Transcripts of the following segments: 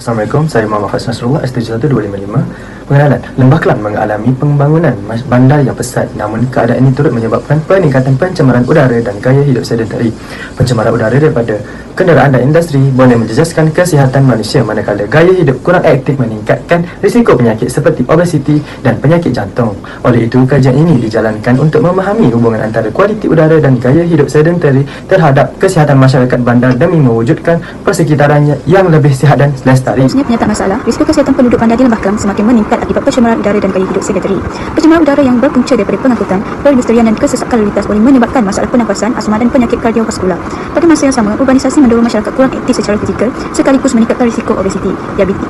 Assalamualaikum, saya Muhammad Faiz Nasrullah, S71255. Pengenalan, Lembah Kelang mengalami pembangunan bandar yang pesat, namun keadaan ini turut menyebabkan peningkatan pencemaran udara dan gaya hidup sedentari. Pencemaran udara daripada kenderaan dan industri boleh menjejaskan kesihatan manusia, manakala gaya hidup kurang aktif meningkatkan risiko penyakit seperti obesiti dan penyakit jantung. Oleh itu, kajian ini dijalankan untuk memahami hubungan antara kualiti udara dan gaya hidup sedentari terhadap kesihatan masyarakat bandar demi mewujudkan persekitaran yang lebih sihat dan lestari. Sebenarnya penyataan masalah, risiko kesihatan penduduk bandar di Lembah Kelang semakin meningkat akibat pencemaran udara dan gaya hidup sedentari. Pencemaran udara yang berpunca daripada pengangkutan, perindustrian dan kesesakan lalu lintas boleh menyebabkan masalah pernafasan, asma dan penyakit kardiovaskular. Pada masa yang sama, urbanisasi mendorong masyarakat kurang aktif secara fizikal sekaligus meningkatkan risiko obesiti,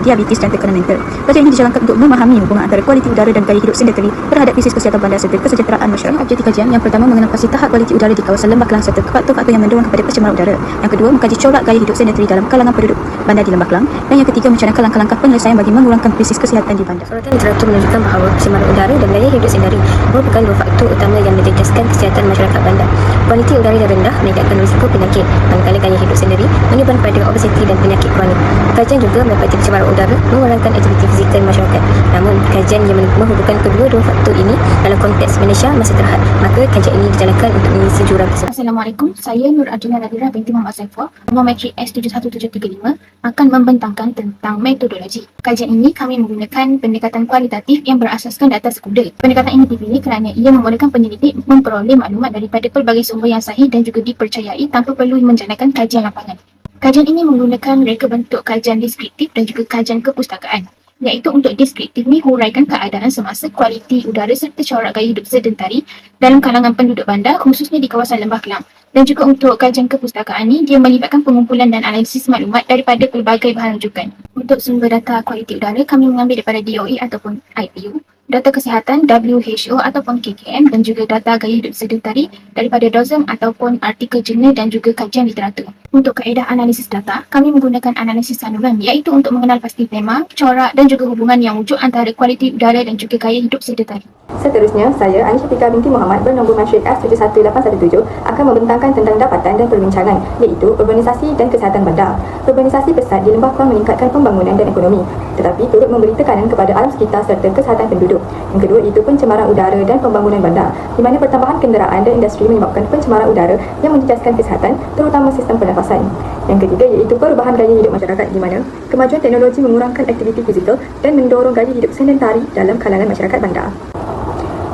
diabetes dan tekanan mental. Kajian ini dijalankan untuk memahami hubungan antara kualiti udara dan gaya hidup sedentari terhadap krisis kesihatan bandar serta kesejahteraan masyarakat. Objektif kajian yang pertama mengenali tahap kualiti udara di kawasan Lembah Kelang serta faktor-faktor yang mendorong kepada pencemaran udara. Yang kedua, mengkaji corak gaya hidup sedentari dalam kalangan penduduk bandar di Lembah Kelang. Dan yang ketiga, mencadangkan langkah-langkah penyelesaian bagi mengurangkan krisis kesihatan di bandar. Suratan literatur menunjukkan bahawa pencemaran udara dan gaya hidup sedentari merupakan dua faktor utama yang menjejaskan kesihatan masyarakat bandar. Kualiti udara yang rendah meningkatkan risiko penyakit, manakala gaya hidup sedentari menyebabkan pada obesiti dan penyakit kronik. Kajian juga mendapati pencemaran udara mengurangkan aktiviti fizikal masyarakat. Namun, kajian yang menghubungkan kedua-dua faktor ini dalam konteks Malaysia masih terhad. Maka kajian ini dijalankan untuk mengisi jurang tersebut. Assalamualaikum, saya Nur Arjuna Nadira binti Muhammad Saiful, nombor matrik S71735 akan membentangkan tentang metodologi. Kajian ini kami menggunakan pendekatan kualitatif yang berasaskan data sekunder. Pendekatan ini dipilih kerana ia membolehkan penyelidik memperoleh maklumat daripada pelbagai sumber yang sahih dan juga dipercayai tanpa perlu menjalankan kajian lapangan. Kajian ini menggunakan reka bentuk kajian deskriptif dan juga kajian kepustakaan. Iaitu untuk deskriptif ni huraikan keadaan semasa, kualiti udara serta corak gaya hidup sedentari dalam kalangan penduduk bandar khususnya di kawasan Lembah Kelang. Dan juga untuk kajian kepustakaan ni dia melibatkan pengumpulan dan analisis maklumat daripada pelbagai bahan rujukan. Untuk sumber data kualiti udara kami mengambil daripada DOE ataupun IPU, data kesihatan WHO ataupun KKM dan juga data gaya hidup sedentari daripada DOSM ataupun artikel jurnal dan juga kajian literatur. Untuk kaedah analisis data, kami menggunakan analisis saluran iaitu untuk mengenal pasti tema, corak dan juga hubungan yang wujud antara kualiti udara dan juga gaya hidup sedentari. Seterusnya, saya Anisha Tika binti Muhammad bernombor matrik S71817 akan membentangkan tentang dapatan dan perbincangan iaitu urbanisasi dan kesihatan bandar. Urbanisasi pesat di Lembah Kelang meningkatkan pembangunan dan ekonomi, tetapi turut memberi tekanan kepada alam sekitar serta kesihatan penduduk. Yang kedua iaitu pencemaran udara dan pembangunan bandar, di mana pertambahan kenderaan dan industri menyebabkan pencemaran udara yang menjejaskan kesihatan, terutama sistem pernafasan. Yang ketiga iaitu perubahan gaya hidup masyarakat, di mana kemajuan teknologi mengurangkan aktiviti fizikal dan mendorong gaya hidup sedentari dalam kalangan masyarakat bandar.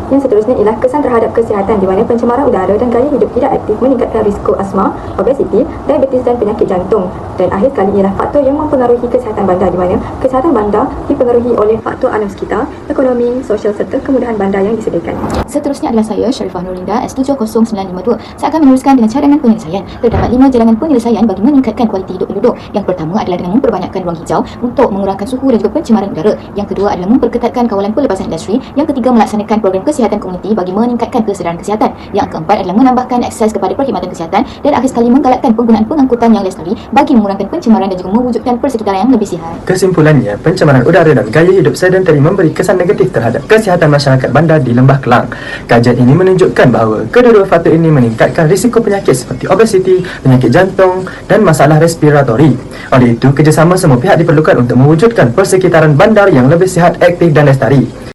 Yang seterusnya ialah kesan terhadap kesihatan, di mana pencemaran udara dan gaya hidup tidak aktif meningkatkan risiko asma, obesiti, diabetes dan penyakit jantung. Dan akhir sekali ialah faktor yang mempengaruhi kesihatan bandar, di mana kesihatan bandar dipengaruhi oleh faktor alam sekitar, ekonomi, sosial serta kemudahan bandar yang disediakan. Seterusnya adalah saya, Sharifah Nurlinda, S70952. Saya akan menuliskan dengan cadangan penyelesaian. Terdapat 5 jalangan penyelesaian bagi meningkatkan kualiti hidup penduduk. Yang pertama adalah dengan memperbanyakkan ruang hijau untuk mengurangkan suhu dan juga pencemaran udara. Yang kedua adalah memperketatkan kawalan pelepasan industri. Yang ketiga, melaksanakan program kesihatan komuniti bagi meningkatkan kesedaran kesihatan. Yang keempat adalah menambahkan akses kepada perkhidmatan kesihatan. Dan akhir sekali, menggalakkan penggunaan pengangkutan yang lestari bagi mengurangkan pencemaran dan juga mewujudkan persekitaran yang lebih sihat. Kesimpulannya, pencemaran udara dan gaya hidup sedentari memberi kesan negatif terhadap kesihatan masyarakat bandar di Lembah Kelang. Kajian ini menunjukkan bahawa kedua-dua faktor ini meningkatkan risiko penyakit seperti obesiti, penyakit jantung dan masalah respiratori. Oleh itu, kerjasama semua pihak diperlukan untuk mewujudkan persekitaran bandar yang lebih sihat, aktif dan lestari.